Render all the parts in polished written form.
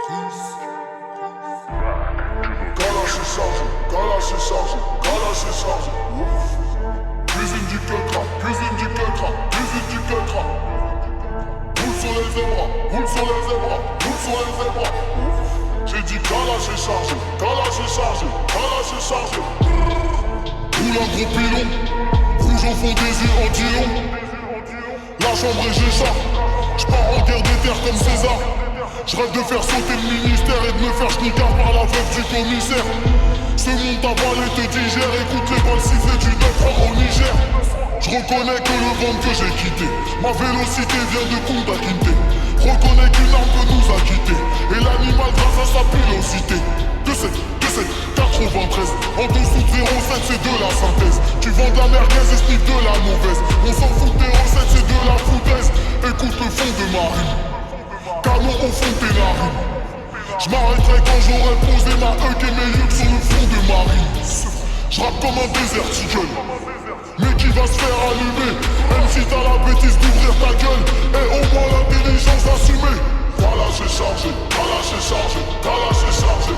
Kalash est chargé, Kalash est chargé, Kalash est chargé. Cuisine du Ketra, cuisine du Ketra, cuisine du Ketra. Roule sur les zébras, roule sur les zébras, roule sur les zébras. J'ai dit Kalash est chargé, Kalash est chargé, Kalash est chargé. Roule un gros pilon, rouge au fond des yeux en dilon. La chambre est Géchard, j'pars en guerre des terres comme César. J'rêve de faire sauter le ministère et de me faire schniquer par la veuve du commissaire. Ce monde t'avale et te digère, écoute les balles siffler du 9-3 au Niger. J'reconnais que le ventre que j'ai quitté, ma vélocité vient de Kunta Kinte. Reconnais qu'une arme peut nous a quittés, et l'animal grâce à sa pilosité. 2-7, 93, en dessous de 0,7 c'est de la synthèse. Tu vends de la merguez et sniff de la mauvaise. On s'en fout de 0,7 c'est de la foutaise. Écoute le fond de ma rime, canon au fond de tes narines. J'm'arrêterai quand j'aurai posé ma huck et mes yucks sur le fond de ma rime. J'rappe comme un déserticle, mais qui va se faire allumer. Même si t'as la bêtise d'ouvrir ta gueule, et au moins l'intelligence assumée. Kalash est chargé, Kalash est chargé, Kalash est chargé.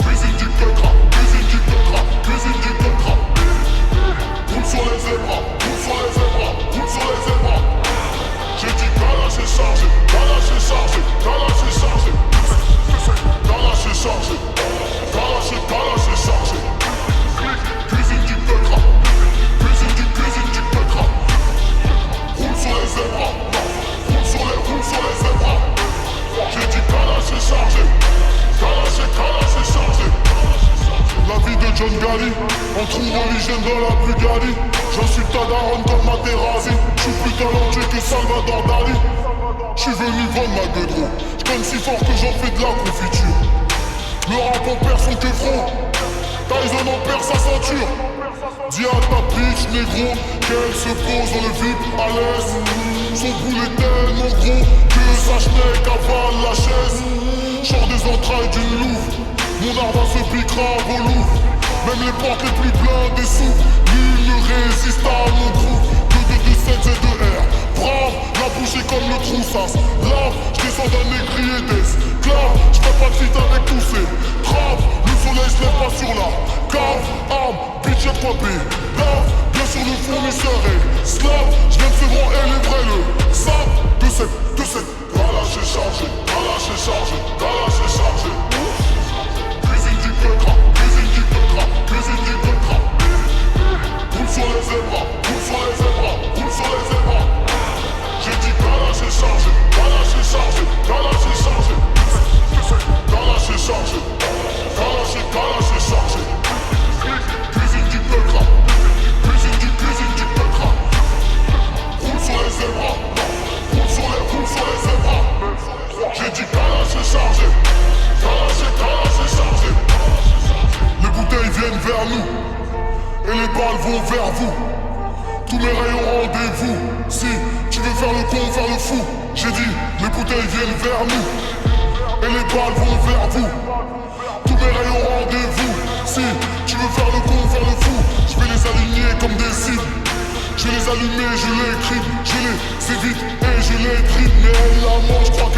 Cuisine du Ketra, cuisine du Ketra, cuisine du Ketra. Roule sur les zébras, roule sur les zébras, roule sur les zébras. J'ai dit Kalash est chargé, Kalash est chargé, Kalash est chargé. Kalash est chargé, Kalash est chargé. Cuisine du Ketra, cuisine du Ketra. Roule sur les zébras, roule sur les zébras. J'ai dit Kalash est chargé, Kalash est chargé. La vie de John Gali, en trou religion dans la Bulgarie. J'insulte ta daronne comme Materazzi. J'suis plus talentueux que Salvador Dali. J'suis venu vendre ma gueule. J'conne si fort que j'en fais de la confiture. Le rap en perd son queufron, Tyson en perd sa ceinture. Dis à ta bitch négro qu'elle se pose dans le vip à l'aise. Son boule est tellement gros que sa schneck avale la chaise. Genre des entrailles d'une louve, mon arbre se piquera à vos louves. Même les portes les plus blindées s'ouvrent. Nul ne résiste à mon groupe. 2-2-2-7 et 2R. Brave, la bouche est comme le troussas. Lave, j'descends d'un négrier d'esclave. J'fais pas de fit avec tous ces traves. Le soleil se lève pas sur la cave. Arme, bitch et quoi lave, bien sûr le fournisseur est slave. J'viens de se voir et les vrais le savent. 2-7, Kalash est chargé, Kalash est chargé, Kalash est chargé. Cuisine du Ketra, cuisine du Ketra, cuisine du Ketra. Roule sur les zébras, roule sur les zébras, roule sur les zébras. J'ai dit Kalash est chargé, Kalash est chargé, Kalash est chargé. Kalash est chargé, Kalash est chargé. Cuisine du Ketra, cuisine du Ketra. Roule sur les zébras, roule sur les zébras. J'ai dit Kalash est chargé, Kalash est chargé. Les bouteilles viennent vers nous, et les balles vont vers vous. Tous mes rayons rendez-vous. Si tu veux faire le con, faire le fou. J'ai dit, les bouteilles viennent vers nous, et les balles vont vers vous. Tous mes rayons rendez-vous. Si tu veux faire le con, faire le fou, je vais les aligner comme des cibles. Je vais les allumer, je les écris, je les évite et je les dribble. Mais elle la mange, je crois